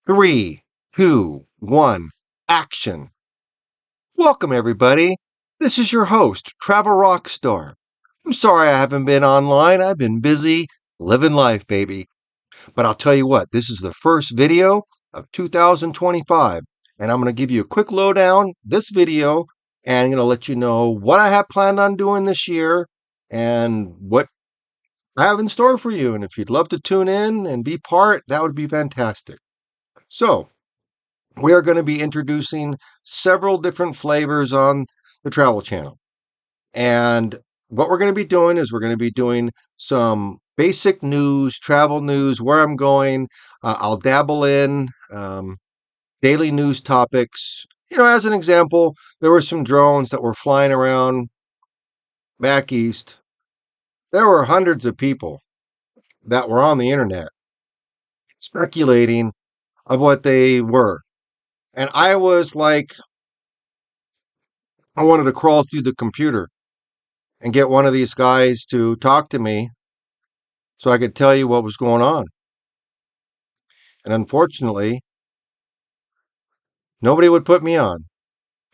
Three, two, one, action. Welcome, everybody. This is your host, Travel Rockstar. I'm sorry I haven't been online. I've been busy living life, baby. But I'll tell you what, this is the first video of 2025, and I'm going to give you a quick lowdown this video, and I'm going to let you know what I have planned on doing this year and what I have in store for you. And if you'd love to tune in and be part, that would be fantastic. So, we are going to be introducing several different flavors on the Travel Channel. And what we're going to be doing is we're going to be doing some basic news, travel news, where I'm going. I'll dabble in daily news topics. As an example, there were some drones that were flying around back east. There were hundreds of people that were on the internet speculating of what they were. And I was like, I wanted to crawl through the computer and get one of these guys to talk to me so I could tell you what was going on. And unfortunately, nobody would put me on.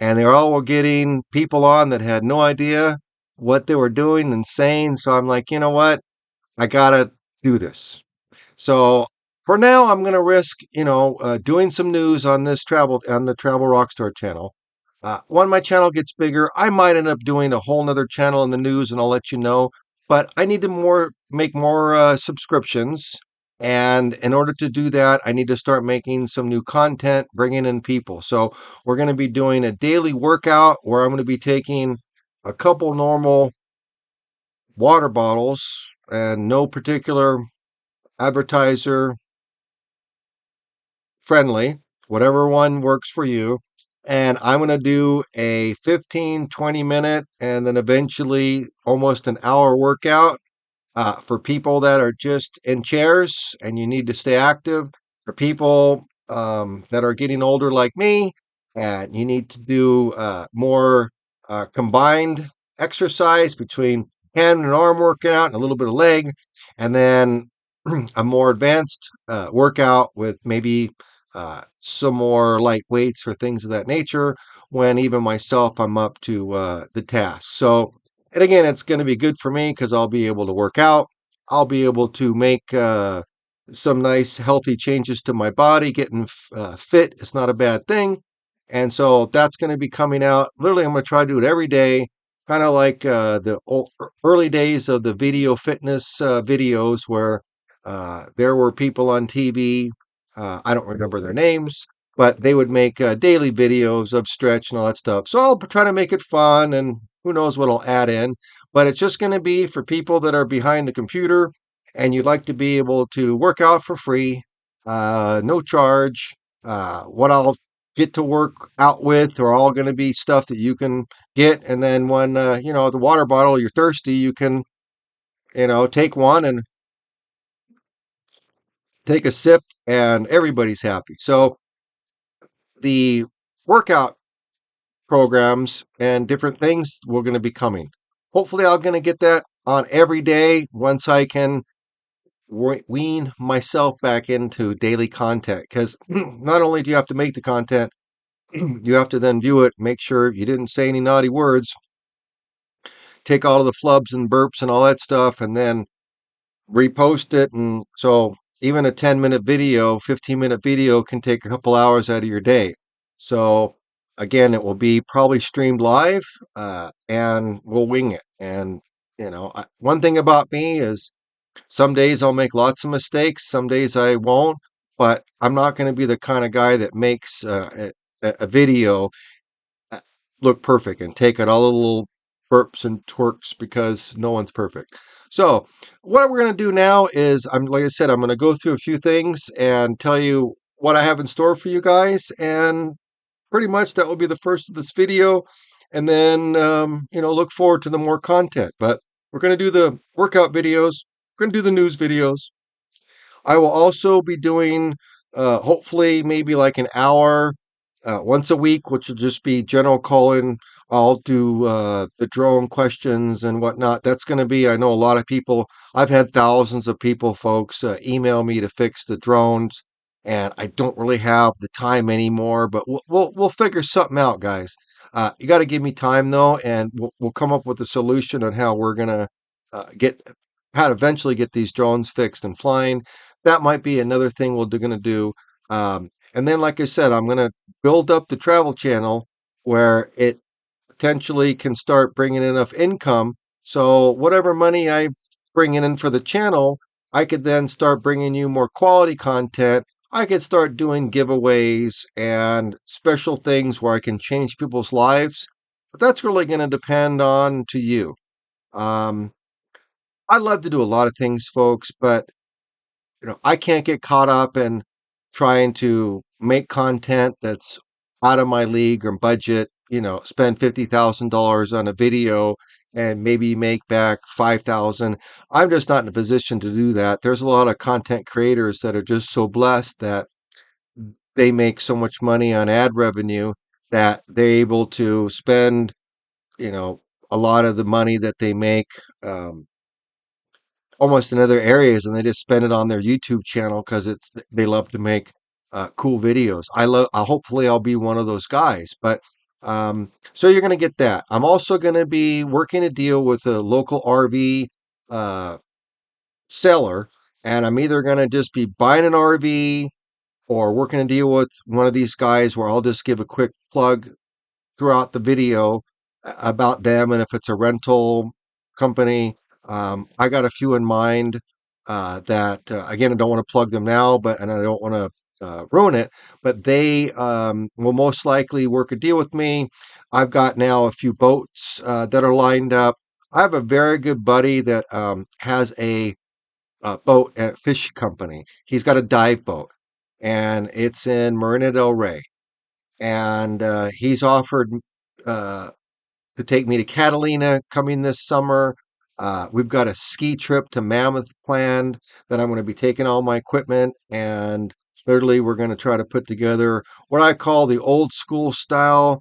And they all were getting people on that had no idea what they were doing and saying. So I'm like, you know what? I got to do this. So for now, I'm going to risk, doing some news on the Travel Rockstar channel. When my channel gets bigger, I might end up doing a whole nother channel in the news, and I'll let you know. But I need to make more subscriptions, and in order to do that, I need to start making some new content, bringing in people. So we're going to be doing a daily workout where I'm going to be taking a couple normal water bottles and no particular advertiser friendly, whatever one works for you. And I'm going to do a 15, 20 minute, and then eventually almost an hour workout for people that are just in chairs and you need to stay active, for people that are getting older like me and you need to do more combined exercise between hand and arm working out and a little bit of leg, and then a more advanced workout with maybe some more light weights or things of that nature when even myself I'm up to the task. So, and again, it's going to be good for me because I'll be able to work out. I'll be able to make some nice healthy changes to my body. Getting fit is not a bad thing. And so that's going to be coming out. Literally, I'm going to try to do it every day, kind of like the early days of the video fitness videos where there were people on TV. I don't remember their names, but they would make daily videos of stretch and all that stuff. So I'll try to make it fun, and who knows what I'll add in. But it's just going to be for people that are behind the computer and you'd like to be able to work out for free, no charge. What I'll get to work out with are all going to be stuff that you can get. And then when, the water bottle, you're thirsty, you can, take one and take a sip and everybody's happy. So the workout programs and different things we're going to be coming. Hopefully I'm going to get that on every day once I can wean myself back into daily content, because not only do you have to make the content, you have to then view it, make sure you didn't say any naughty words, take all of the flubs and burps and all that stuff, and then repost it. And so even a 10-minute video, 15-minute video can take a couple hours out of your day. So again, it will be probably streamed live, and we'll wing it. And one thing about me is some days I'll make lots of mistakes, some days I won't, but I'm not going to be the kind of guy that makes a video look perfect and take it all the little burps and twerks, because no one's perfect. So what we're going to do now is, like I said, I'm going to go through a few things and tell you what I have in store for you guys, and pretty much that will be the first of this video. And then look forward to the more content. But we're going to do the workout videos. We're going to do the news videos. I will also be doing, hopefully, maybe like an hour once a week, which will just be general calling. I'll do the drone questions and whatnot. That's going to be, I know a lot of people, I've had thousands of people, folks, email me to fix the drones. and I don't really have the time anymore. But we'll figure something out, guys. You got to give me time though, and we'll come up with a solution on how we're gonna get how to eventually get these drones fixed and flying. That might be another thing gonna do. And then, like I said, I'm gonna build up the travel channel where it potentially can start bringing enough income. So whatever money I bring in for the channel, I could then start bringing you more quality content. I could start doing giveaways and special things where I can change people's lives. But that's really going to depend on to you. Um, I love to do a lot of things, folks, but I can't get caught up in trying to make content that's out of my league or budget, spend $50,000 on a video and maybe make back 5,000. I'm just not in a position to do that. There's a lot of content creators that are just so blessed that they make so much money on ad revenue that they're able to spend, you know, a lot of the money that they make um, almost in other areas, and they just spend it on their YouTube channel because they love to make cool videos. Hopefully I'll be one of those guys. But so you're going to get that. I'm also going to be working a deal with a local RV uh, seller, and I'm either going to just be buying an RV or working a deal with one of these guys where I'll just give a quick plug throughout the video about them, and if it's a rental company, I got a few in mind that again, I don't want to plug them now, but and I don't want to ruin it, but they will most likely work a deal with me. I've got now a few boats that are lined up. I have a very good buddy that has a boat and fish company. He's got a dive boat, and it's in Marina Del Rey, and he's offered uh, to take me to Catalina coming this summer. We've got a ski trip to Mammoth planned that I'm going to be taking all my equipment, and thirdly, we're going to try to put together what I call the old school style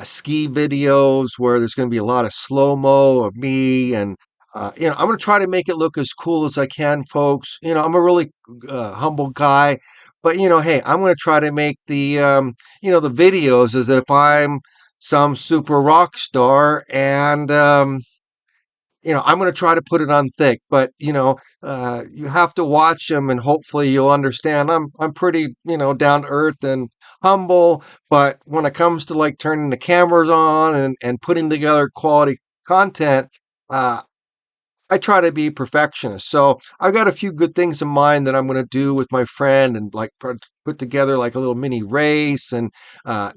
ski videos where there's going to be a lot of slow mo of me, and I'm going to try to make it look as cool as I can, folks. I'm a really humble guy, but hey, I'm going to try to make the videos as if I'm some super rock star, and I'm going to try to put it on thick, but you have to watch them, and hopefully you'll understand. I'm pretty down to earth and humble, but when it comes to like turning the cameras on and putting together quality content, uh, I try to be perfectionist. So I've got a few good things in mind that I'm going to do with my friend, and like put together like a little mini race, and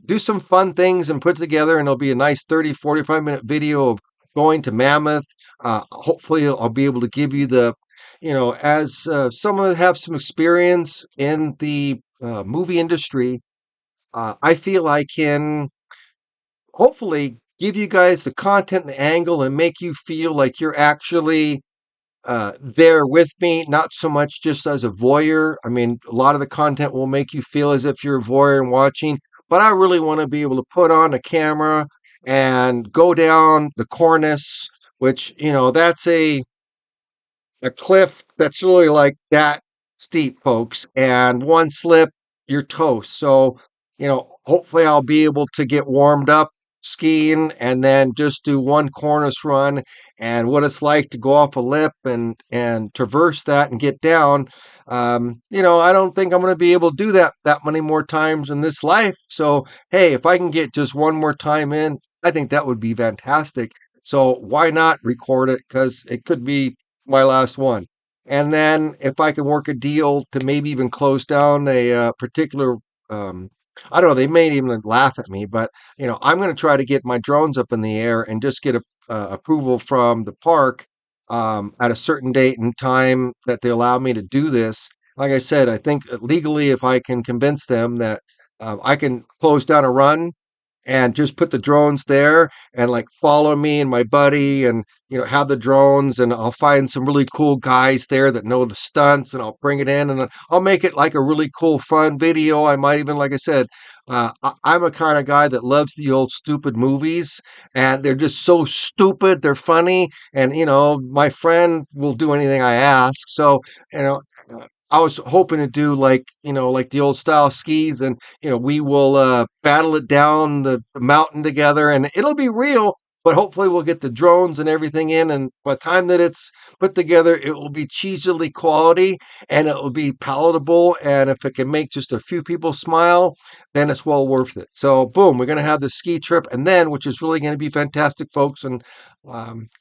do some fun things and put together. And it'll be a nice 30, 45-minute video of going to Mammoth. Hopefully I'll be able to give you as someone that have some experience in the movie industry, I feel I can hopefully give you guys the content and the angle and make you feel like you're actually there with me, not so much just as a voyeur. I mean, a lot of the content will make you feel as if you're a voyeur and watching, but I really want to be able to put on a camera and go down the cornice, which, that's a cliff that's really like that steep, folks. And one slip, you're toast. So, hopefully I'll be able to get warmed up skiing and then just do one cornice run, and what it's like to go off a lip and traverse that and get down. I don't think I'm going to be able to do that many more times in this life. So, hey, if I can get just one more time in, I think that would be fantastic. So why not record it? Because it could be my last one. And then if I can work a deal to maybe even close down a particular, um, I don't know, they may even laugh at me, but I'm going to try to get my drones up in the air and just get approval from the park at a certain date and time that they allow me to do this. Like I said, I think legally, if I can convince them that I can close down a run and just put the drones there and like follow me and my buddy, and have the drones, and I'll find some really cool guys there that know the stunts, and I'll bring it in, and I'll make it like a really cool fun video. I might even, like I said, I'm a kind of guy that loves the old stupid movies, and they're just so stupid, they're funny, and my friend will do anything I ask. So you know I was hoping to do like, like the old style skis, and, we will battle it down the mountain together, and it'll be real, but hopefully we'll get the drones and everything in. And by the time that it's put together, it will be cheesily quality and it will be palatable. And if it can make just a few people smile, then it's well worth it. So, boom, we're going to have the ski trip. And then, which is really going to be fantastic, folks. And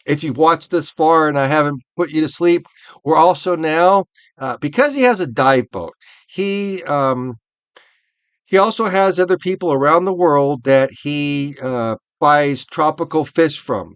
if you've watched this far and I haven't put you to sleep, we're also now, because he has a dive boat, he he also has other people around the world that he buys tropical fish from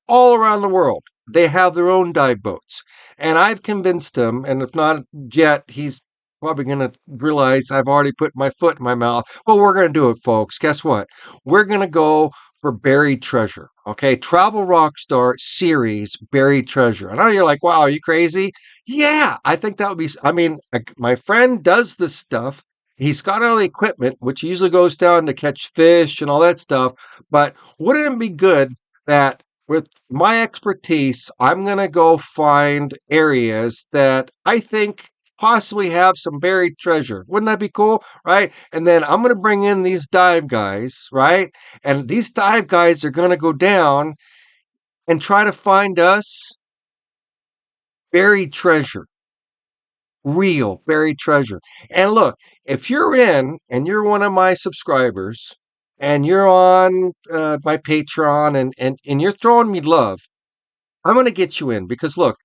all around the world. They have their own dive boats, and I've convinced him. And if not yet, he's probably going to realize I've already put my foot in my mouth. But we're going to do it, folks. Guess what? We're going to go for buried treasure. Okay, Travel Rockstar series buried treasure. I know you're like, wow, are you crazy? Yeah, I think that would be. I mean, my friend does this stuff. He's got all the equipment, which usually goes down to catch fish and all that stuff. But wouldn't it be good that with my expertise, I'm going to go find areas that I think possibly have some buried treasure? Wouldn't that be cool? Right. And then I'm going to bring in these dive guys, right? And these dive guys are going to go down and try to find us buried treasure, real buried treasure. And look, if you're in and you're one of my subscribers and you're on my Patreon, and you're throwing me love, I'm going to get you in, because look,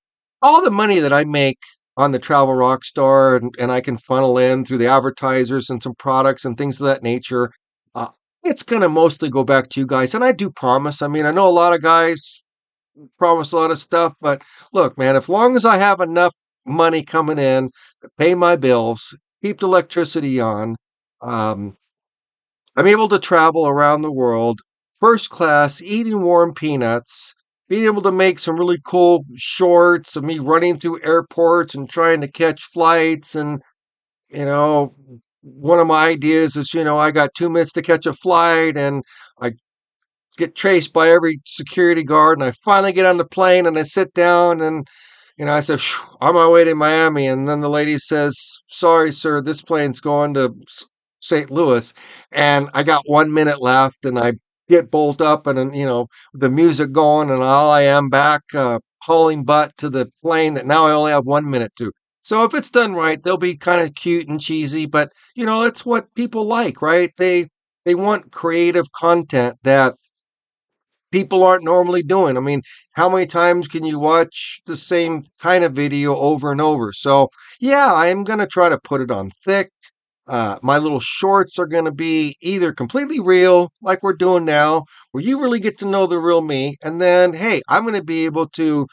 all the money that I make on the Travel Rockstar, and I can funnel in through the advertisers and some products and things of that nature, uh, it's going to mostly go back to you guys. And I do promise. I mean, I know a lot of guys promise a lot of stuff, but look, man, as long as I have enough money coming in to pay my bills, keep the electricity on, um, I'm able to travel around the world first class, eating warm peanuts, being able to make some really cool shorts of me running through airports and trying to catch flights. And, you know, one of my ideas is, I got 2 minutes to catch a flight, and I get chased by every security guard, and I finally get on the plane and I sit down, and I said, on my way to Miami. And then the lady says, sorry, sir, this plane's going to St. Louis. And I got 1 minute left, and I get bolt up, and then, the music going, and all I am back, hauling butt to the plane that now I only have 1 minute to. So if it's done right, they'll be kind of cute and cheesy, but that's what people like, right? They want creative content that people aren't normally doing. I mean, how many times can you watch the same kind of video over and over? So, yeah, I'm going to try to put it on thick. My little shorts are going to be either completely real, like we're doing now, where you really get to know the real me. And then, hey, I'm going to be able to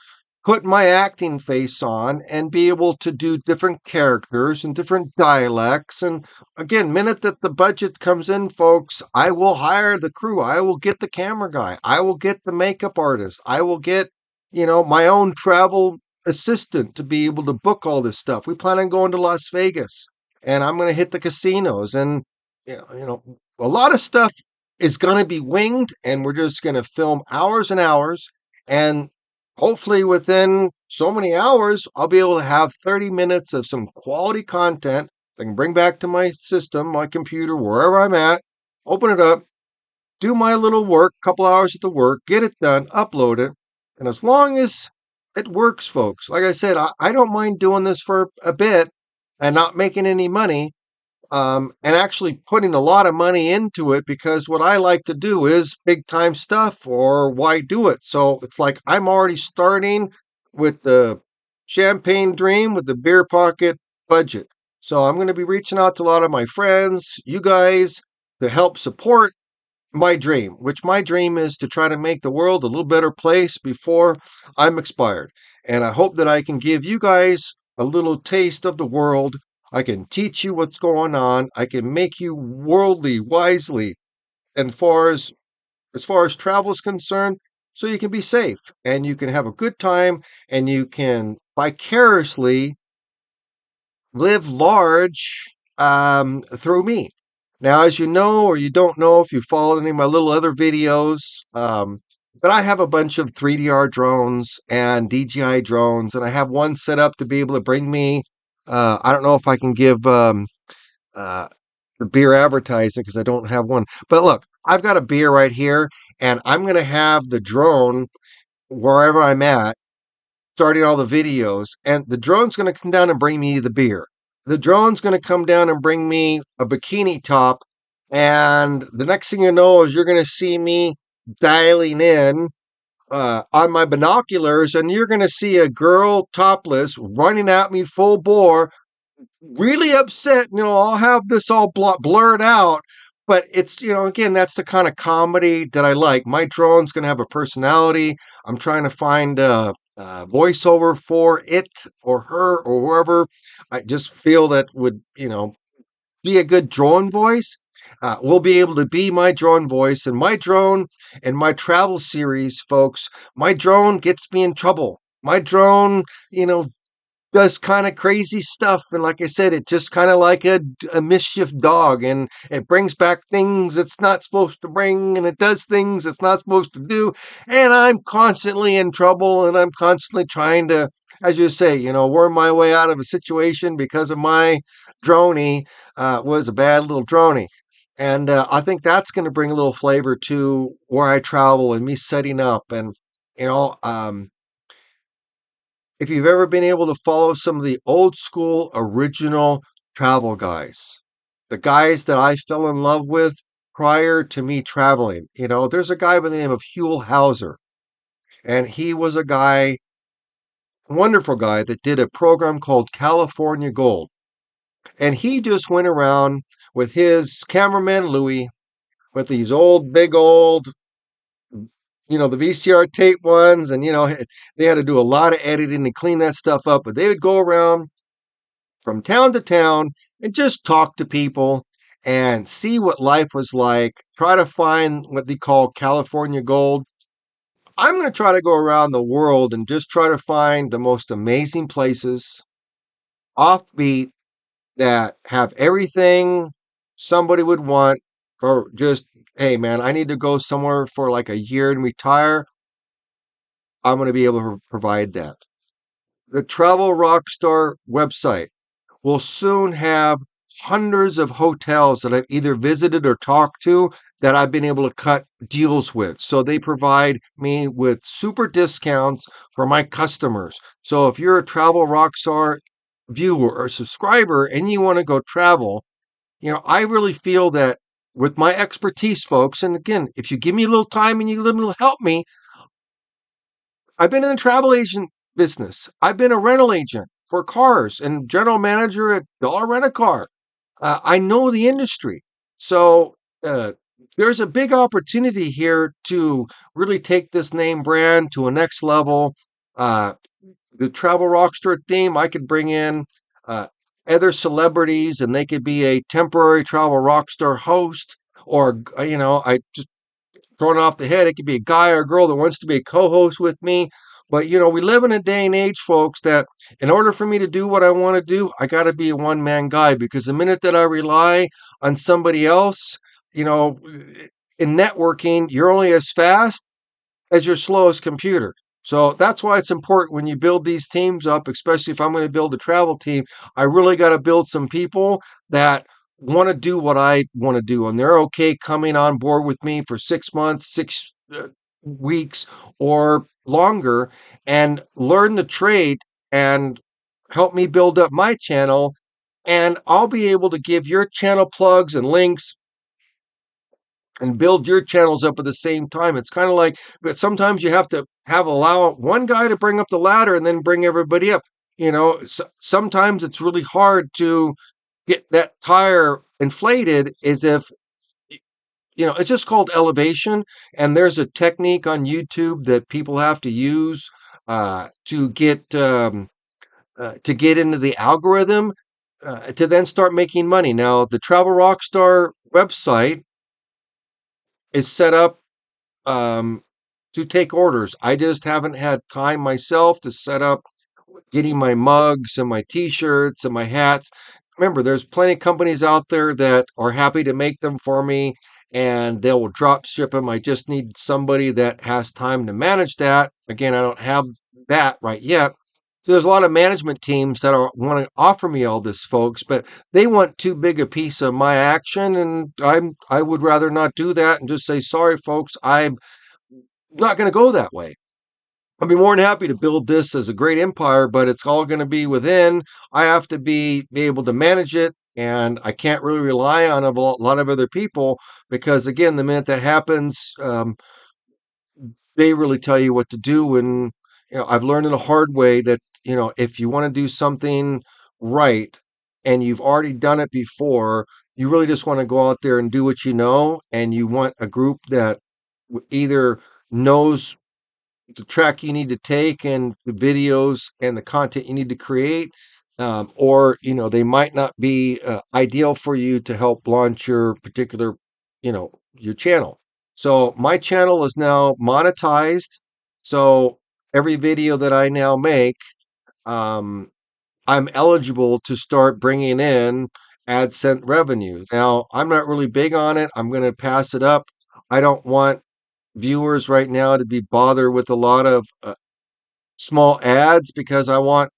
put my acting face on and be able to do different characters and different dialects. And again, minute that the budget comes in, folks, I will hire the crew. I will get the camera guy. I will get the makeup artist. I will get, my own travel assistant to be able to book all this stuff. We plan on going to Las Vegas, and I'm going to hit the casinos, and a lot of stuff is going to be winged, and we're just going to film hours and hours. And hopefully within so many hours, I'll be able to have 30 minutes of some quality content I can bring back to my system, my computer, wherever I'm at, open it up, do my little work, couple hours at the work, get it done, upload it. And as long as it works, folks, like I said, I don't mind doing this for a bit and not making any money, and actually putting a lot of money into it, because what I like to do is big time stuff, or why do it? So it's like I'm already starting with the champagne dream with the beer pocket budget. So I'm going to be reaching out to a lot of my friends, you guys, to help support my dream, which my dream is to try to make the world a little better place before I'm expired. And I hope that I can give you guys a little taste of the world. I can teach you what's going on. I can make you worldly wisely, and as far as travel is concerned, so you can be safe and you can have a good time, and you can vicariously live large through me. Now, as you know, or you don't know if you followed any of my little other videos, but I have a bunch of 3DR drones and DJI drones, and I have one set up to be able to bring me I don't know if I can give uh, the beer advertising because I don't have one. But look, I've got a beer right here, and I'm going to have the drone wherever I'm at, starting all the videos, and the drone's going to come down and bring me the beer. The drone's going to come down and bring me a bikini top, and the next thing you know is you're going to see me dialing in on my binoculars, and you're going to see a girl topless running at me full bore, really upset. I'll have this all blurred out, but it's, again, that's the kind of comedy that I like. My drone's going to have a personality. I'm trying to find a voiceover for it or her or whoever I just feel that would, be a good drone voice. Will be able to be my drone voice, and my drone and my travel series, folks. My drone gets me in trouble. My drone, you know, does kind of crazy stuff. And like I said, it just kind of like a mischief dog, and it brings back things it's not supposed to bring, and it does things it's not supposed to do. And I'm constantly in trouble, and I'm constantly trying to, as you say, worm my way out of a situation because of my droney was a bad little droney. And I think that's going to bring a little flavor to where I travel and me setting up. And, you know, um, if you've ever been able to follow some of the old school original travel guys, the guys that I fell in love with prior to me traveling, there's a guy by the name of Huell Hauser, and he was a guy, wonderful guy, that did a program called California Gold. And he just went around with his cameraman Louis with these old, big old, the VCR tape ones, and they had to do a lot of editing to clean that stuff up. But they would go around from town to town and just talk to people and see what life was like. Try to find what they call California gold. I'm going to try to go around the world and just try to find the most amazing places, offbeat, that have everything somebody would want for just, hey man, I need to go somewhere for like a year and retire. I'm going to be able to provide that. The Travel Rockstar website will soon have hundreds of hotels that I've either visited or talked to that I've been able to cut deals with. So they provide me with super discounts for my customers. So if you're a Travel Rockstar viewer or subscriber and you want to go travel, I really feel that with my expertise, folks, and again, if you give me a little time and you help me, I've been in the travel agent business. I've been a rental agent for cars and general manager at Dollar Rent a Car. I know the industry. So uh, there's a big opportunity here to really take this name brand to a next level. Uh, the Travel Rockstar theme, I could bring in uh, other celebrities and they could be a temporary Travel Rockstar host. Or, I just thrown off the head. It could be a guy or a girl that wants to be a co-host with me. But we live in a day and age, folks, that in order for me to do what I want to do, I got to be a one-man guy. Because the minute that I rely on somebody else, you know, in networking, you're only as fast as your slowest computer. So that's why it's important when you build these teams up, especially if I'm going to build a travel team, I really got to build some people that want to do what I want to do. And they're okay coming on board with me for 6 months, 6 weeks, or longer and learn the trade and help me build up my channel. And I'll be able to give your channel plugs and links and build your channels up at the same time. It's kind of like, but sometimes you have to allow one guy to bring up the ladder and then bring everybody up. Sometimes it's really hard to get that tire inflated, as if, it's just called elevation. And there's a technique on YouTube that people have to use to get into the algorithm to then start making money. Now, the Travel Rockstar website is set up um, to take orders. I just haven't had time myself to set up getting my mugs and my t-shirts and my hats. Remember, there's plenty of companies out there that are happy to make them for me and they will drop ship them. I just need somebody that has time to manage that. Again, I don't have that right yet. So there's a lot of management teams that are want to offer me all this, folks, but they want too big a piece of my action, and I would rather not do that and just say, sorry, folks, I'm not going to go that way. I'd be more than happy to build this as a great empire, but it's all going to be within. I have to be able to manage it, and I can't really rely on a lot of other people because, again, the minute that happens, they really tell you what to do. And I've learned in a hard way that if you want to do something right and you've already done it before, you really just want to go out there and do what you know, and you want a group that either knows the track you need to take and the videos and the content you need to create, or they might not be ideal for you to help launch your particular your channel. So my channel is now monetized, so every video that I now make, um, I'm eligible to start bringing in AdSense revenue. Now, I'm not really big on it. I'm going to pass it up. I don't want viewers right now to be bothered with a lot of small ads because I want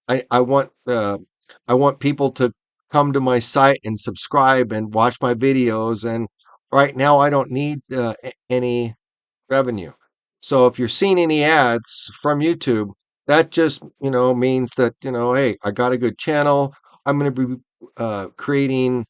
I want people to come to my site and subscribe and watch my videos. And right now, I don't need any revenue. So if you're seeing any ads from YouTube, that just, means that, hey, I got a good channel. I'm going to be creating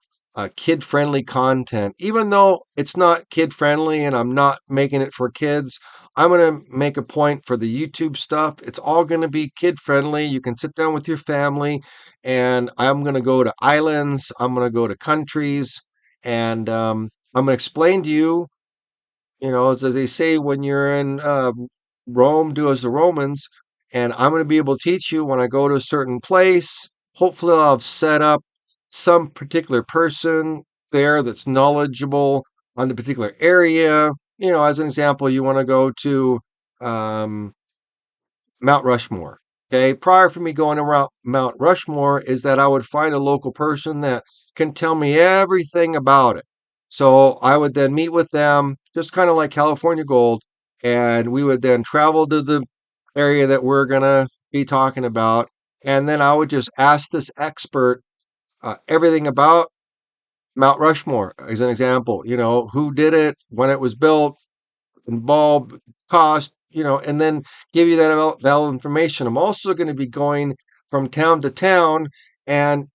kid-friendly content. Even though it's not kid-friendly and I'm not making it for kids, I'm going to make a point for the YouTube stuff. It's all going to be kid-friendly. You can sit down with your family, and I'm going to go to islands. I'm going to go to countries, and I'm going to explain to you, as they say, when you're in Rome, do as the Romans. And I'm going to be able to teach you when I go to a certain place. Hopefully, I'll have set up some particular person there that's knowledgeable on the particular area. As an example, you want to go to um, Mount Rushmore. Okay. Prior for me going around Mount Rushmore is that I would find a local person that can tell me everything about it. So I would then meet with them, just kind of like California Gold, and we would then travel to the area that we're going to be talking about. And then I would just ask this expert everything about Mount Rushmore, as an example, who did it, when it was built, involved, cost, and then give you that valid information. I'm also going to be going from town to town and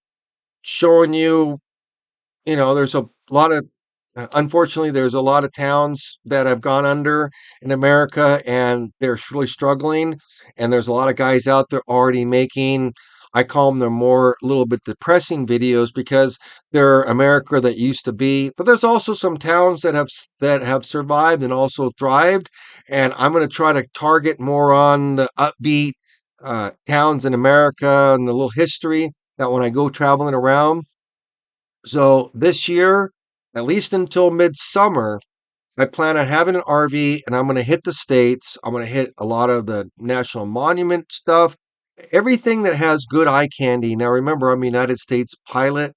showing you, there's a lot of, unfortunately, there's a lot of towns that have gone under in America and they're really struggling. And there's a lot of guys out there already making, I call them, they're more a little bit depressing videos because they're America that used to be. But there's also some towns that have survived and also thrived. And I'm going to try to target more on the upbeat towns in America and the little history that when I go traveling around. So this year, at least until midsummer, I plan on having an RV and I'm going to hit the states. I'm going to hit a lot of the national monument stuff, everything that has good eye candy. Now, remember, I'm a United States pilot.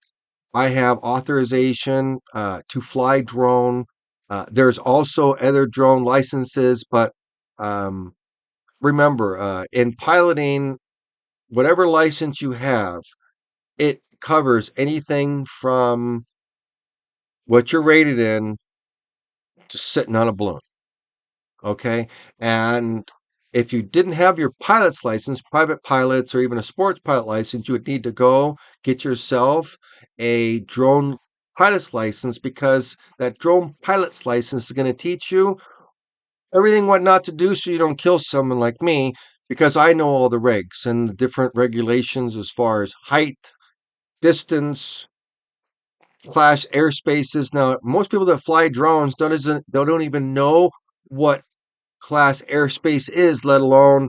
I have authorization to fly drone. There's also other drone licenses, but um, remember, in piloting, whatever license you have, it covers anything from what you're rated in to sitting on a balloon. Okay. And if you didn't have your pilot's license, private pilots, or even a sports pilot license, you would need to go get yourself a drone pilot's license, because that drone pilot's license is going to teach you everything what not to do so you don't kill someone like me, because I know all the regs and the different regulations as far as height, distance, class airspaces. Now, most people that fly drones don't even know what class airspace is, let alone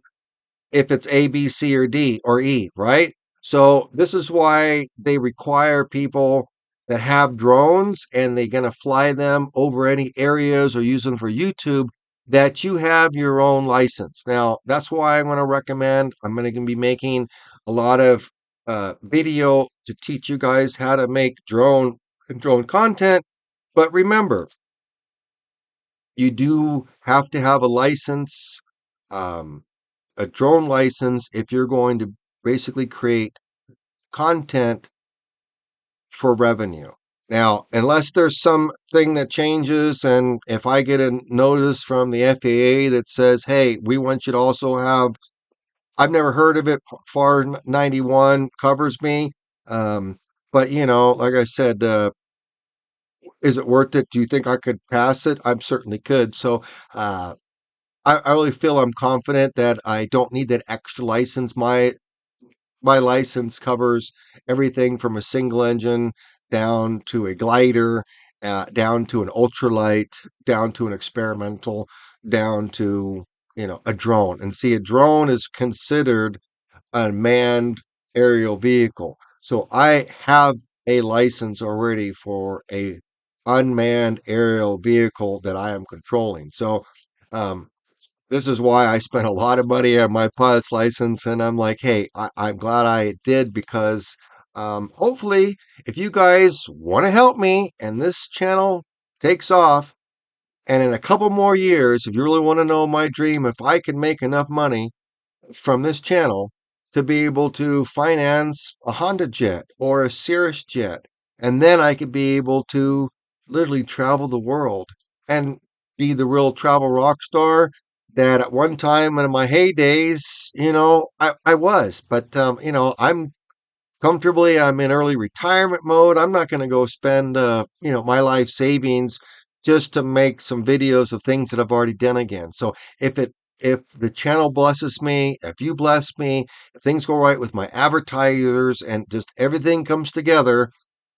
if it's A, B, C, or D or E, right? So this is why they require people that have drones and they're going to fly them over any areas or use them for YouTube, that you have your own license. Now, that's why I'm going to recommend, I'm going to be making a lot of video to teach you guys how to make drone content. But remember, you do have to have a license. Um, a drone license if you're going to basically create content for revenue. Now, unless there's something that changes, and if I get a notice from the FAA that says, hey, we want you to also have, I've never heard of it, FAR 91 covers me. Um, but, like I said, is it worth it? Do you think I could pass it? I certainly could. So, uh, I really feel I'm confident that I don't need that extra license. My license covers everything from a single engine down to a glider, down to an ultralight, down to an experimental, down to a drone. And see, a drone is considered a manned aerial vehicle. So I have a license already for a unmanned aerial vehicle that I am controlling. So um, this is why I spent a lot of money on my pilot's license, and I'm like, hey, I'm glad I did because hopefully, if you guys want to help me and this channel takes off, and in a couple more years, if you really want to know my dream, if I can make enough money from this channel to be able to finance a Honda jet or a Cirrus jet. And then I could be able to literally travel the world and be the real travel rock star that at one time in my heydays, I was. But, I'm comfortably. I'm in early retirement mode. I'm not going to go spend, my life savings just to make some videos of things that I've already done again. So if the channel blesses me, if you bless me, if things go right with my advertisers and just everything comes together,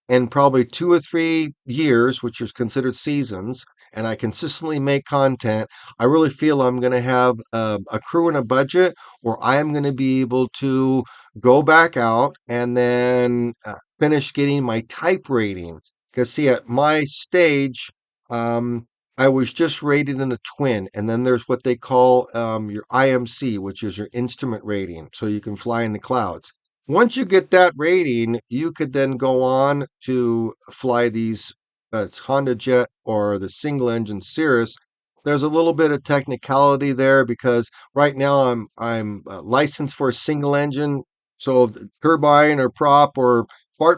in probably 2 or 3 years, which is considered seasons, and I consistently make content, I really feel I'm going to have a crew and a budget where I am going to be able to go back out and then finish getting my type rating. Because, see, at my stage, um, I was just rated in a twin, and then there's what they call your IMC, which is your instrument rating, so you can fly in the clouds. Once you get that rating, you could then go on to fly these Honda Jet or the single engine Cirrus. There's a little bit of technicality there because right now I'm licensed for a single engine, so the turbine or prop or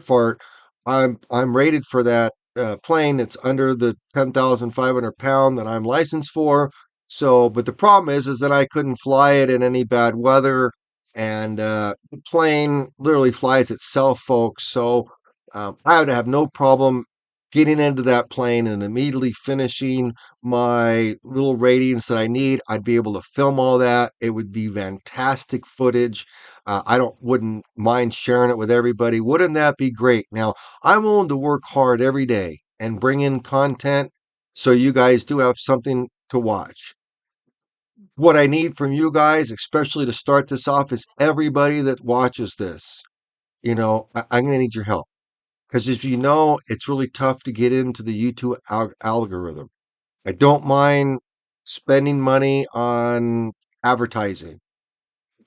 fart, I'm rated for that plane. It's under the 10,500 pound that I'm licensed for. So, but the problem is that I couldn't fly it in any bad weather, and the plane literally flies itself, folks. So I would have no problem getting into that plane and immediately finishing my little ratings that I need. I'd be able to film all that. It would be fantastic footage. I don't wouldn't mind sharing it with everybody. Wouldn't that be great? Now, I'm willing to work hard every day and bring in content so you guys do have something to watch. What I need from you guys, especially to start this off, is everybody that watches this. I'm going to need your help because, as you know, it's really tough to get into the YouTube algorithm. I don't mind spending money on advertising,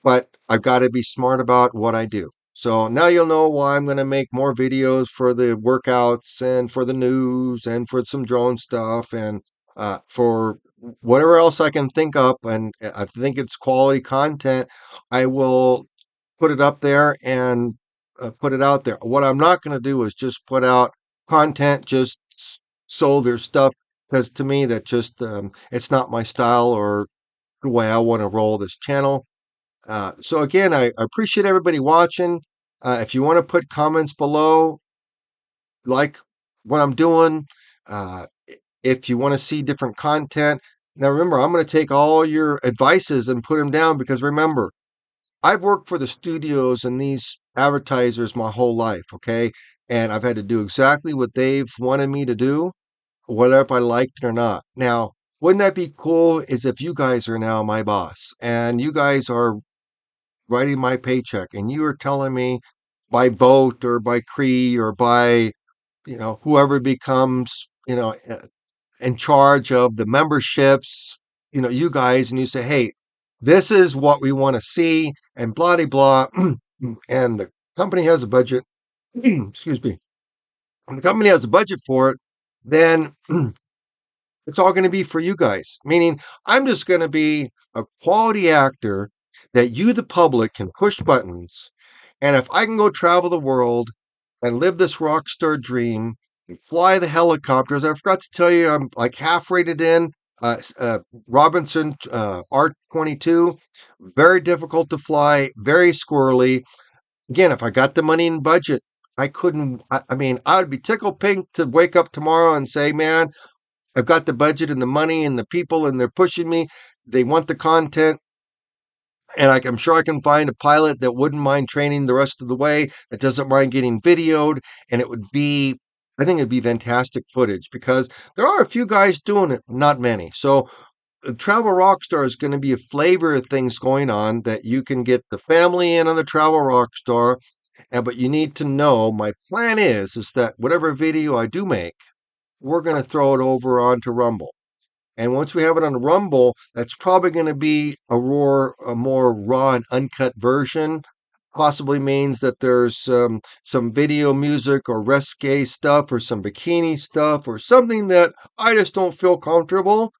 but I've got to be smart about what I do. So now you'll know why I'm going to make more videos for the workouts and for the news and for some drone stuff and for whatever else I can think up. And I think it's quality content. I will put it up there and put it out there. What I'm not going to do is just put out content just so there's stuff, because to me that just it's not my style or the way I want to roll this channel. So again, I appreciate everybody watching. If you want to put comments below, like what I'm doing, if you want to see different content. Now remember, I'm going to take all your advices and put them down because remember, I've worked for the studios and these advertisers my whole life, okay? And I've had to do exactly what they've wanted me to do, whether if I liked it or not. Now, wouldn't that be cool is if you guys are now my boss and you guys are writing my paycheck and you are telling me by vote or by Cree or by, whoever becomes, in charge of the memberships, you guys, and you say, hey, this is what we want to see, and blah, blah, blah. And the company has a budget, excuse me, and the company has a budget for it, then it's all going to be for you guys. Meaning, I'm just going to be a quality actor that you, the public, can push buttons. And if I can go travel the world and live this rock star dream and fly the helicopters, I forgot to tell you, I'm like half rated in. Robinson R-22, very difficult to fly, very squirrely. Again, if I got the money and budget, I couldn't. I mean, I would be tickled pink to wake up tomorrow and say, man, I've got the budget and the money and the people, and they're pushing me. They want the content. And I'm sure I can find a pilot that wouldn't mind training the rest of the way, that doesn't mind getting videoed. And it would be, I think it'd be fantastic footage because there are a few guys doing it, not many. So Travel Rockstar is going to be a flavor of things going on that you can get the family in on the Travel Rockstar. And but you need to know my plan is that whatever video I do make, we're going to throw it over onto Rumble. And once we have it on Rumble, that's probably going to be a more raw and uncut version. Possibly means that there's some video music or risque stuff or some bikini stuff or something that I just don't feel comfortable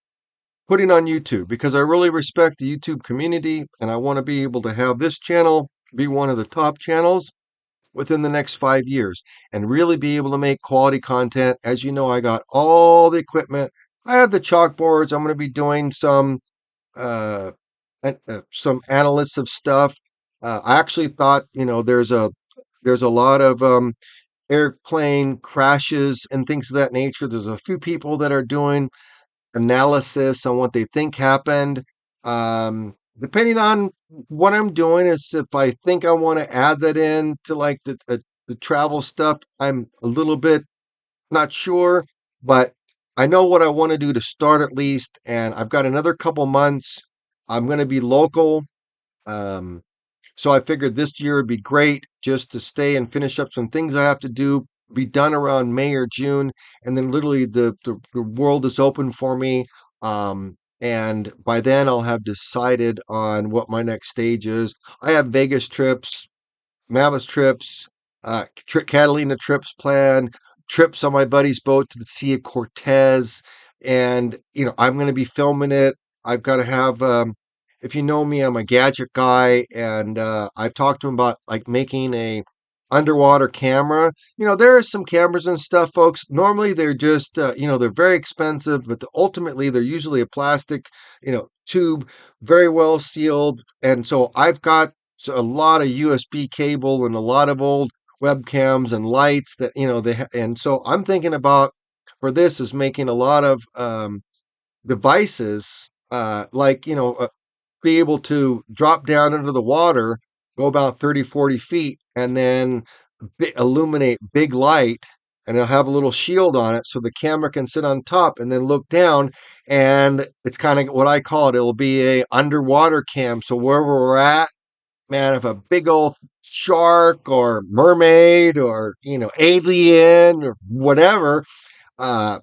putting on YouTube because I really respect the YouTube community and I want to be able to have this channel be one of the top channels within the next 5 years and really be able to make quality content. As you know, I got all the equipment. I have the chalkboards. I'm going to be doing uh, some analysis of stuff. I actually thought, there's a lot of airplane crashes and things of that nature. There's a few people that are doing analysis on what they think happened. Depending on what I'm doing, is if I think I want to add that in to like the travel stuff, I'm a little bit not sure, but I know what I want to do to start at least. And I've got another couple months. I'm going to be local. Um, so I figured this year would be great just to stay and finish up some things I have to do, be done around May or June, and then literally the world is open for me. And by then I'll have decided on what my next stage is. I have Vegas trips, Mammoth trips, Catalina trips planned, trips on my buddy's boat to the Sea of Cortez, and I'm going to be filming it. I've got to have, if you know me, I'm a gadget guy, and I've talked to him about like making a underwater camera. There are some cameras and stuff, folks. Normally they're just, they're very expensive, but ultimately they're usually a plastic, tube, very well sealed, and so I've got a lot of USB cable and a lot of old webcams and lights that and so I'm thinking about for this is making a lot of devices like be able to drop down into the water, go about 30-40 feet, and then illuminate big light, and it'll have a little shield on it so the camera can sit on top and then look down, and it's kind of what I call it. It'll be a underwater cam, so wherever we're at, man, if a big old shark or mermaid or alien or whatever, uh,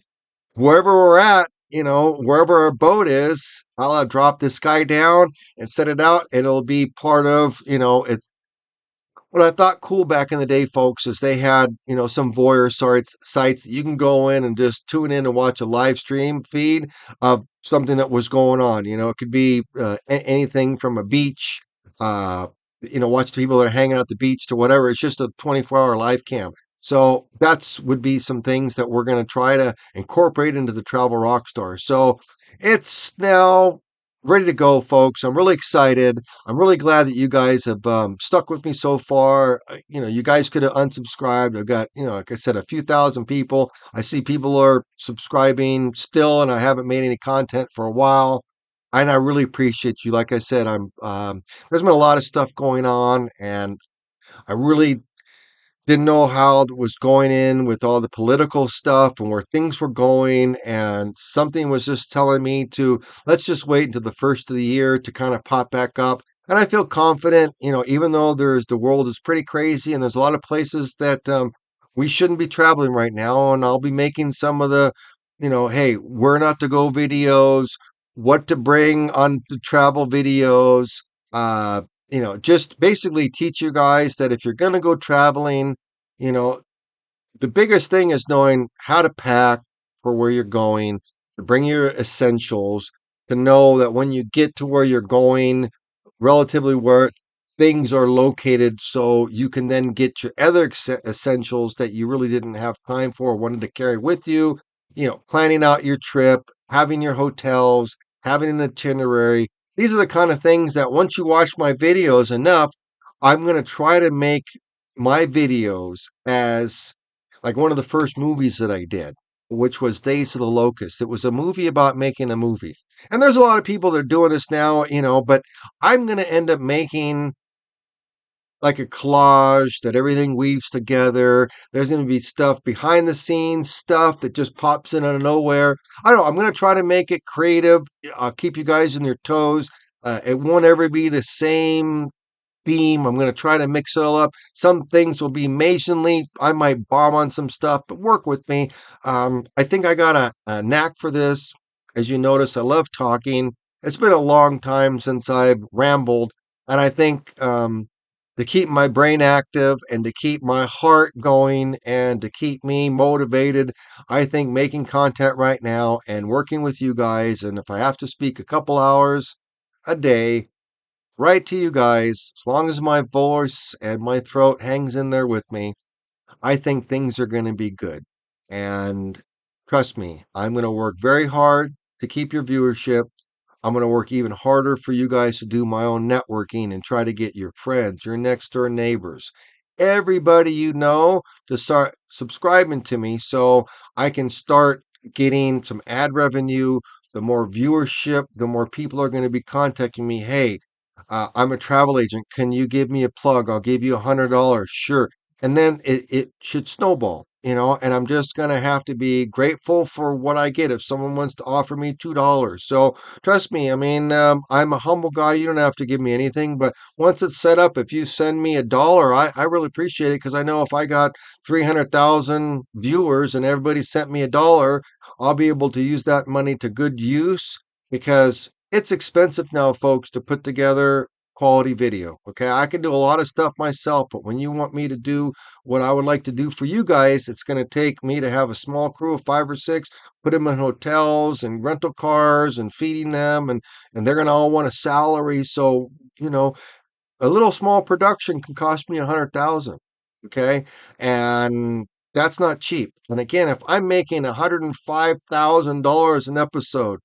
wherever we're at, wherever our boat is, I'll have dropped this guy down and set it out. And it'll be part of, it's what I thought cool back in the day, folks, is they had, some voyeur sites that you can go in and just tune in and watch a live stream feed of something that was going on. It could be anything from a beach, uh, watch the people that are hanging out at the beach to whatever. It's just a 24-hour live cam. So that's would be some things that we're going to try to incorporate into the Travel Rockstar. So it's now ready to go, folks. I'm really excited. I'm really glad that you guys have stuck with me so far. You guys could have unsubscribed. I've got, like I said, a few thousand people. I see people are subscribing still, and I haven't made any content for a while. And I really appreciate you. Like I said, there's been a lot of stuff going on, and I really didn't know how it was going in with all the political stuff and where things were going. And something was just telling me to let's just wait until the first of the year to kind of pop back up. And I feel confident, even though the world is pretty crazy and there's a lot of places that we shouldn't be traveling right now. And I'll be making some of the, hey, where not to go videos, what to bring on the travel videos. Just basically teach you guys that if you're going to go traveling, you know, the biggest thing is knowing how to pack for where you're going, to bring your essentials, to know that when you get to where you're going, relatively where things are located so you can then get your other essentials that you really didn't have time for, wanted to carry with you, planning out your trip, having your hotels, having an itinerary. These are the kind of things that once you watch my videos enough, I'm going to try to make my videos as like one of the first movies that I did, which was Days of the Locust. It was a movie about making a movie. And there's a lot of people that are doing this now, but I'm going to end up making like a collage that everything weaves together. There's going to be stuff behind the scenes, stuff that just pops in out of nowhere. I don't know. I'm going to try to make it creative. I'll keep you guys on your toes. It won't ever be the same theme. I'm going to try to mix it all up. Some things will be masonly. I might bomb on some stuff, but work with me. I think I got a knack for this. As you notice, I love talking. It's been a long time since I've rambled, and I think to keep my brain active and to keep my heart going and to keep me motivated, I think making content right now and working with you guys, and if I have to speak a couple hours a day, right to you guys, as long as my voice and my throat hangs in there with me, I think things are going to be good. And trust me, I'm going to work very hard to keep your viewership. I'm going to work even harder for you guys to do my own networking and try to get your friends, your next door neighbors, everybody you know to start subscribing to me so I can start getting some ad revenue. The more viewership, the more people are going to be contacting me. Hey, I'm a travel agent. Can you give me a plug? I'll give you $100. Sure. And then it should snowball, and I'm just going to have to be grateful for what I get if someone wants to offer me $2. So trust me, I mean, I'm a humble guy. You don't have to give me anything, but once it's set up, if you send me $1, I really appreciate it because I know if I got 300,000 viewers and everybody sent me $1, I'll be able to use that money to good use because it's expensive now, folks, to put together quality video. Okay. I can do a lot of stuff myself, but when you want me to do what I would like to do for you guys, it's going to take me to have a small crew of 5 or 6, put them in hotels and rental cars and feeding them, and they're going to all want a salary. So, a little small production can cost me 100,000. Okay. And that's not cheap. And again, if I'm making $105,000 an episode,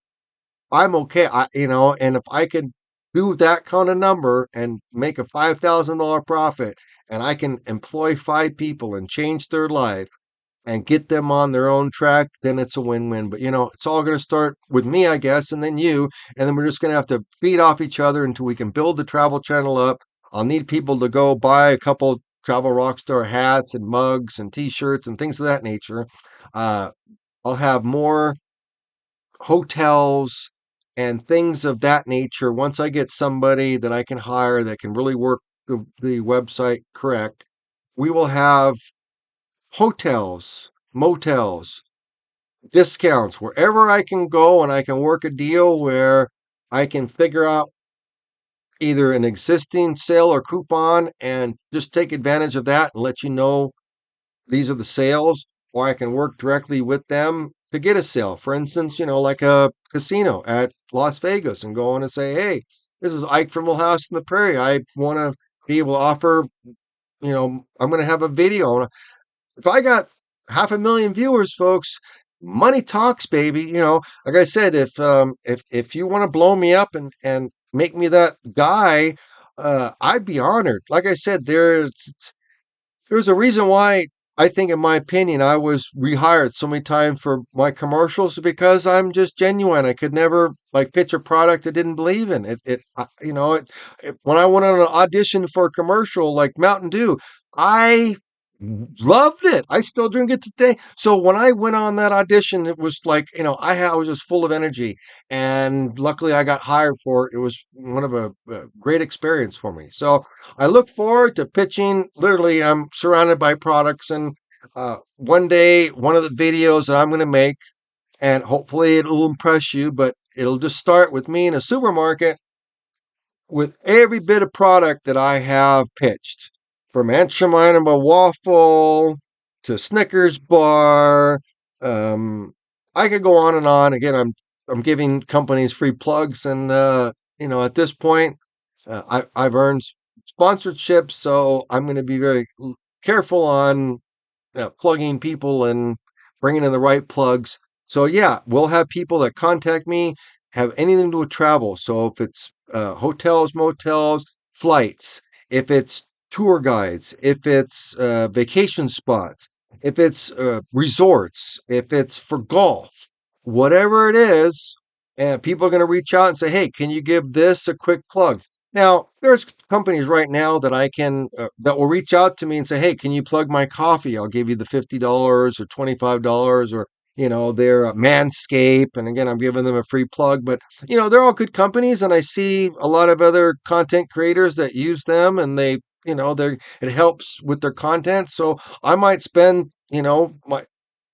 I'm okay. And if I can do that kind of number and make a $5,000 profit and I can employ 5 people and change their life and get them on their own track, then it's a win-win. But it's all going to start with me, I guess, and then you, and then we're just going to have to feed off each other until we can build the travel channel up. I'll need people to go buy a couple travel rockstar hats and mugs and t-shirts and things of that nature. Uh, I'll have more hotels and things of that nature. Once I get somebody that I can hire that can really work the website correct, we will have hotels, motels, discounts wherever I can go, and I can work a deal where I can figure out either an existing sale or coupon and just take advantage of that and let you know these are the sales, or I can work directly with them to get a sale. For instance, like a casino at Las Vegas and go in and say, hey, this is Ike from Little House in the Prairie. I want to be able to offer, I'm going to have a video. If I got 500,000 viewers, folks, money talks, baby. Like I said, if you want to blow me up and make me that guy, I'd be honored. Like I said, there's a reason why I think, in my opinion, I was rehired so many times for my commercials because I'm just genuine. I could never like pitch a product I didn't believe in. When I went on an audition for a commercial like Mountain Dew, I loved it. I still drink it today. So when I went on that audition, it was like, I was just full of energy, and luckily I got hired for it. It was one of a great experience for me. So I look forward to pitching. Literally, I'm surrounded by products, and one day, one of the videos that I'm going to make, and hopefully it'll impress you, but it'll just start with me in a supermarket with every bit of product that I have pitched, from Aunt Jemima waffle to Snickers bar. I could go on and on. Again, I'm giving companies free plugs, and at this point, I've earned sponsorships, so I'm going to be very careful on plugging people and bringing in the right plugs. So yeah, we'll have people that contact me have anything to do with travel. So if it's hotels, motels, flights, if it's tour guides, if it's vacation spots, if it's resorts, if it's for golf, whatever it is, and people are going to reach out and say, "Hey, can you give this a quick plug?" Now, there's companies right now that I can that will reach out to me and say, "Hey, can you plug my coffee? I'll give you the $50 or $25 or they're Manscape." And again, I'm giving them a free plug, but they're all good companies, and I see a lot of other content creators that use them, and they it helps with their content. So I might spend my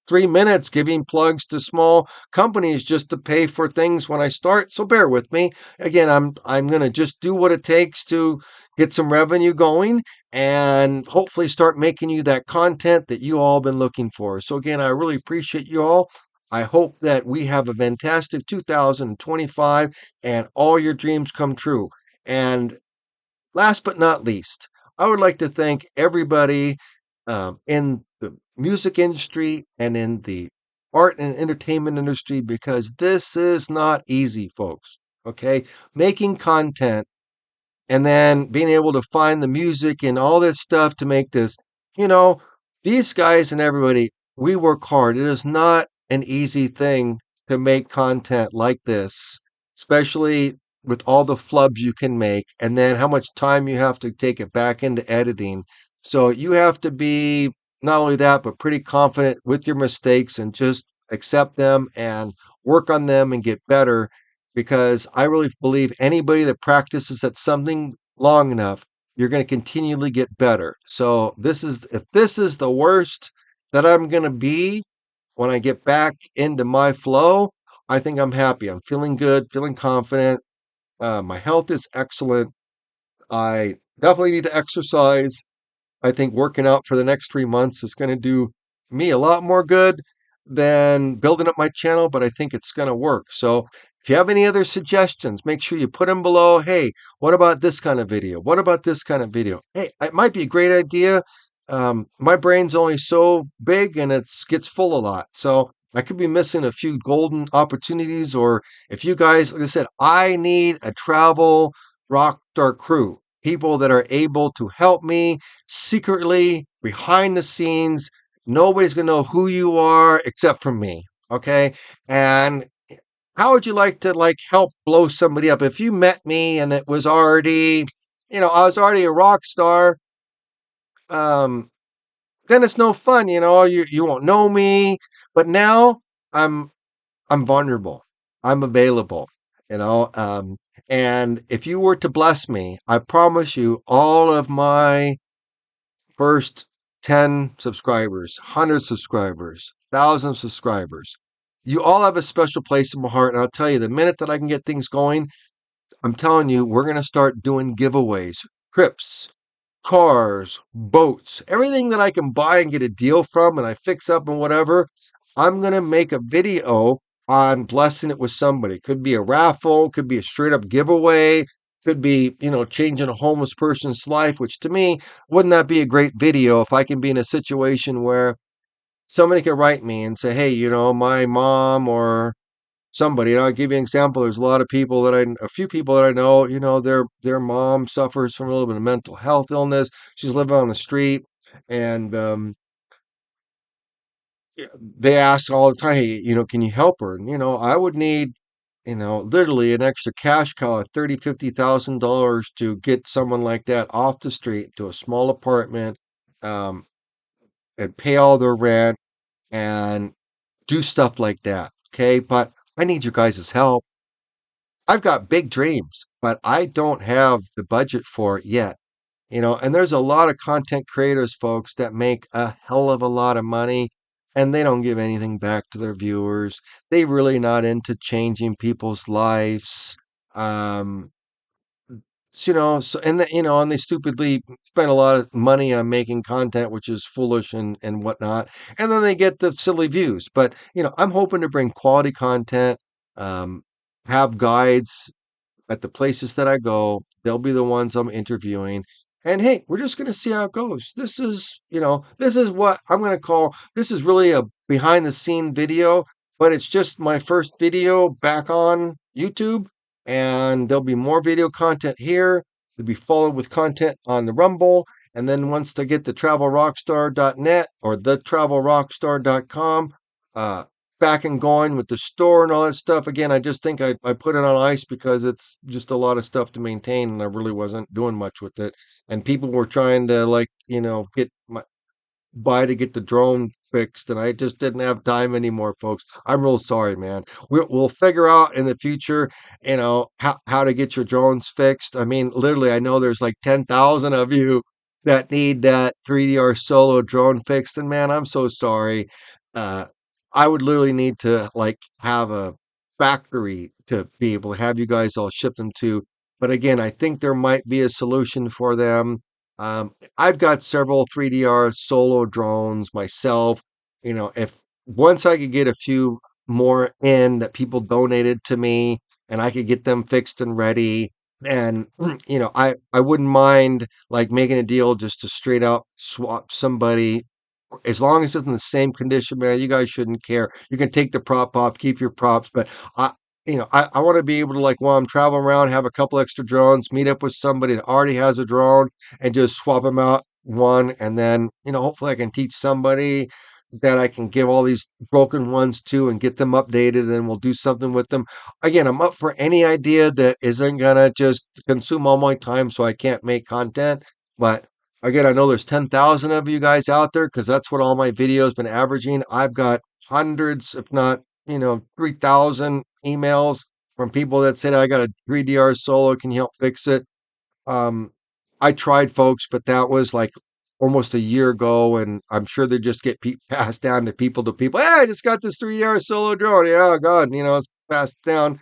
3 minutes giving plugs to small companies just to pay for things when I start. So bear with me. Again, I'm going to just do what it takes to get some revenue going and hopefully start making you that content that you all been looking for. So again, I really appreciate you all. I hope that we have a fantastic 2025 and all your dreams come true. And last but not least, I would like to thank everybody in the music industry and in the art and entertainment industry because this is not easy, folks. Okay. Making content and then being able to find the music and all that stuff to make this, you know, these guys and everybody, we work hard. It is not an easy thing to make content like this, especially with all the flubs you can make and then how much time you have to take it back into editing. So you have to be not only that, but pretty confident with your mistakes and just accept them and work on them and get better because I really believe anybody that practices at something long enough, you're going to continually get better. So if this is the worst that I'm going to be when I get back into my flow, I think I'm happy. I'm feeling good, feeling confident. My health is excellent. I definitely need to exercise. I think working out for the next 3 months is going to do me a lot more good than building up my channel, but I think it's going to work. So if you have any other suggestions, make sure you put them below. Hey, what about this kind of video? What about this kind of video? Hey, it might be a great idea. My brain's only so big and it gets full a lot. So I could be missing a few golden opportunities. Or if you guys, like I said, I need a travel rockstar crew, people that are able to help me secretly behind the scenes. Nobody's going to know who you are except for me. Okay. And how would you like to help blow somebody up? If you met me and it was already, I was already a rock star, um, then it's no fun, you won't know me. But now I'm I'm vulnerable. I'm available, you know. And if you were to bless me, I promise you all of my first 10 subscribers, 100 subscribers, 1,000 subscribers. You all have a special place in my heart. And I'll tell you, the minute that I can get things going, I'm telling you, we're going to start doing giveaways, trips, cars, boats, everything that I can buy and get a deal from and I fix up and whatever. I'm going to make a video on blessing it with somebody. Could be a raffle, could be a straight up giveaway, could be, changing a homeless person's life, which to me, wouldn't that be a great video if I can be in a situation where somebody could write me and say, hey, my mom or somebody. I'll give you an example. There's a few people that I know, their mom suffers from a little bit of mental health illness. She's living on the street. And they ask all the time, hey, can you help her? And, I would need, literally an extra cash cow of $50,000 to get someone like that off the street to a small apartment, um, and pay all their rent and do stuff like that. Okay. But I need your guys' help. I've got big dreams, but I don't have the budget for it yet. And there's a lot of content creators, folks, that make a hell of a lot of money and they don't give anything back to their viewers. They really not into changing people's lives. Um, and they stupidly spend a lot of money on making content, which is foolish and whatnot. And then they get the silly views. But, I'm hoping to bring quality content, um, have guides at the places that I go, They'll be the ones I'm interviewing. And hey, we're just going to see how it goes. This is what I'm going to call, this is really a behind the scene video, but it's just my first video back on YouTube. And there'll be more video content here. They'll be followed with content on the Rumble. And then once they get the travelrockstar.net or thetravelrockstar.com, uh, back and going with the store and all that stuff. Again, I just think I put it on ice because it's just a lot of stuff to maintain and I really wasn't doing much with it. And people were trying to like, get my buy to get the drone fixed, and I just didn't have time anymore, folks. I'm real sorry, man. We'll figure out in the future, how to get your drones fixed. I mean, literally, I know there's like 10,000 of you that need that 3DR solo drone fixed, and man, I'm so sorry. Uh, I would literally need to like have a factory to be able to have you guys all ship them to. But again, I think there might be a solution for them. I've got several 3DR solo drones myself. If once I could get a few more in that people donated to me and I could get them fixed and ready, and I wouldn't mind like making a deal just to straight out swap somebody as long as it's in the same condition, man. You guys shouldn't care. You can take the prop off, keep your props, but I. I want to be able to like while I'm traveling around, have a couple extra drones, meet up with somebody that already has a drone, and just swap them out one, and then hopefully I can teach somebody that I can give all these broken ones to and get them updated, and we'll do something with them. Again, I'm up for any idea that isn't gonna just consume all my time so I can't make content. But again, I know there's 10,000 of you guys out there because that's what all my videos been averaging. I've got hundreds, if not 3,000 emails from people that said I got a 3DR solo. Can you help fix it? Um, I tried, folks, but that was like almost a year ago, and I'm sure they just get passed down to people. Hey, I just got this 3DR solo drone. Yeah, God, it's passed down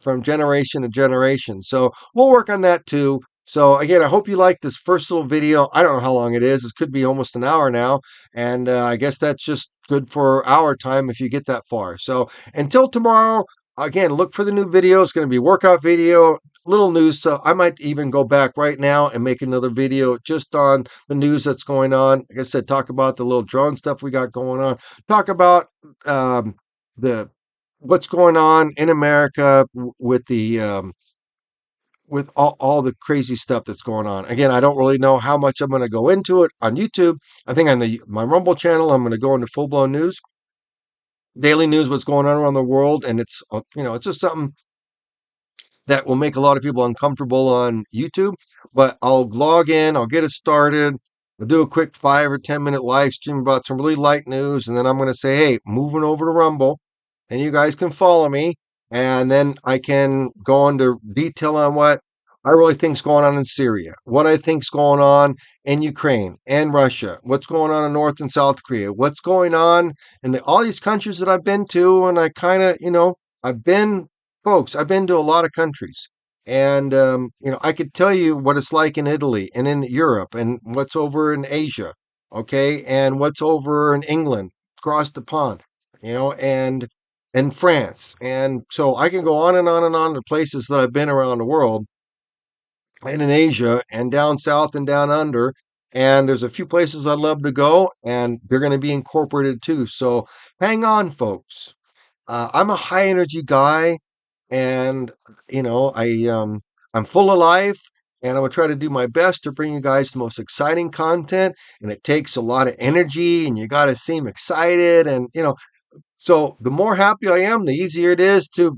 from generation to generation. So we'll work on that too. So again, I hope you like this first little video. I don't know how long it is. It could be almost an hour now, and I guess that's just good for our time if you get that far. So until tomorrow. Again, look for the new video. It's going to be workout video, little news. So I might even go back right now and make another video just on the news that's going on. Like I said, talk about the little drone stuff we got going on. Talk about the what's going on in America with the with all the crazy stuff that's going on. Again, I don't really know how much I'm going to go into it on YouTube. I think on my Rumble channel, I'm going to go into full blown news, daily news, what's going on around the world, and it's just something that will make a lot of people uncomfortable on YouTube. But I'll log in, I'll get it started, I'll do a quick 5 or 10 minute live stream about some really light news, and then I'm going to say, hey, moving over to Rumble, and you guys can follow me, and then I can go into detail on what I really think's going on in Syria, what I think's going on in Ukraine and Russia, what's going on in North and South Korea, what's going on in all these countries that I've been to, and I kind of, I've been folks, I've been to a lot of countries. And, I could tell you what it's like in Italy and in Europe and what's over in Asia, okay, and what's over in England, across the pond, and France. And so I can go on and on and on to places that I've been around the world and in Asia and down south and down under. And there's a few places I'd love to go, and they're going to be incorporated too. So hang on, folks. I'm a high energy guy, and I'm full of life, and I'm gonna try to do my best to bring you guys the most exciting content. And it takes a lot of energy, and you got to seem excited, and so the more happy I am, the easier it is to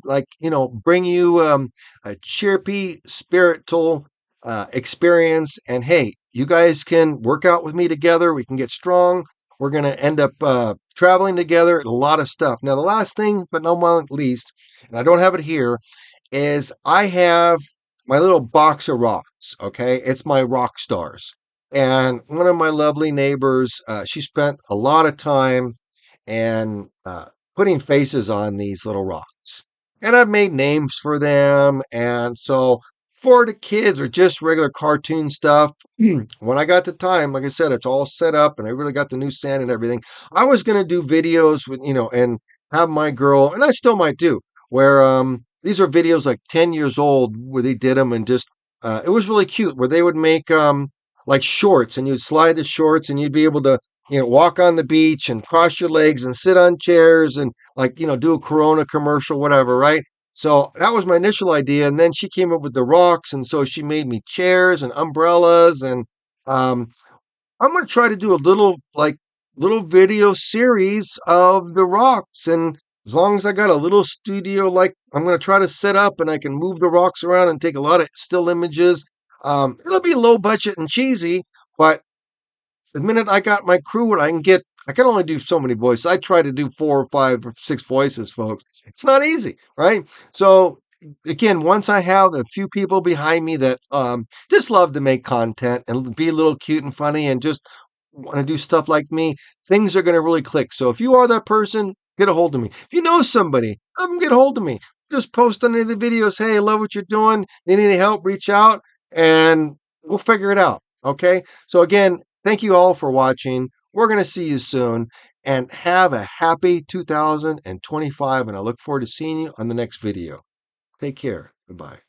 bring you a chirpy spiritual experience. And hey, you guys can work out with me together. We can get strong. We're going to end up traveling together and a lot of stuff. Now, the last thing, but no least, and I don't have it here, is I have my little box of rocks. Okay. It's my rock stars. And one of my lovely neighbors, she spent a lot of time and putting faces on these little rocks. And I've made names for them. And so for the kids or just regular cartoon stuff, when I got the time, like I said, it's all set up and I really got the new sand and everything. I was going to do videos with, and have my girl, and I still might do, where these are videos like 10 years old where they did them and just It was really cute where they would make like shorts, and you'd slide the shorts, and you'd be able to walk on the beach and cross your legs and sit on chairs and like do a Corona commercial, whatever, right? So that was my initial idea, and then she came up with the rocks, and so she made me chairs and umbrellas, and um, I'm going to try to do a little video series of the rocks. And as long as I got a little studio, like I'm going to try to set up and I can move the rocks around and take a lot of still images. It'll be low budget and cheesy, but the minute I got my crew and I can only do so many voices. I try to do 4 or 5 or 6 voices, folks. It's not easy, right? So again, once I have a few people behind me that just love to make content and be a little cute and funny and just want to do stuff like me, things are going to really click. So if you are that person, get a hold of me. If you know somebody, have them get a hold of me. Just post on any of the videos. Hey, I love what you're doing. Need any help? Reach out and we'll figure it out. Okay. So again, thank you all for watching. We're going to see you soon and have a happy 2025. And I look forward to seeing you on the next video. Take care. Goodbye.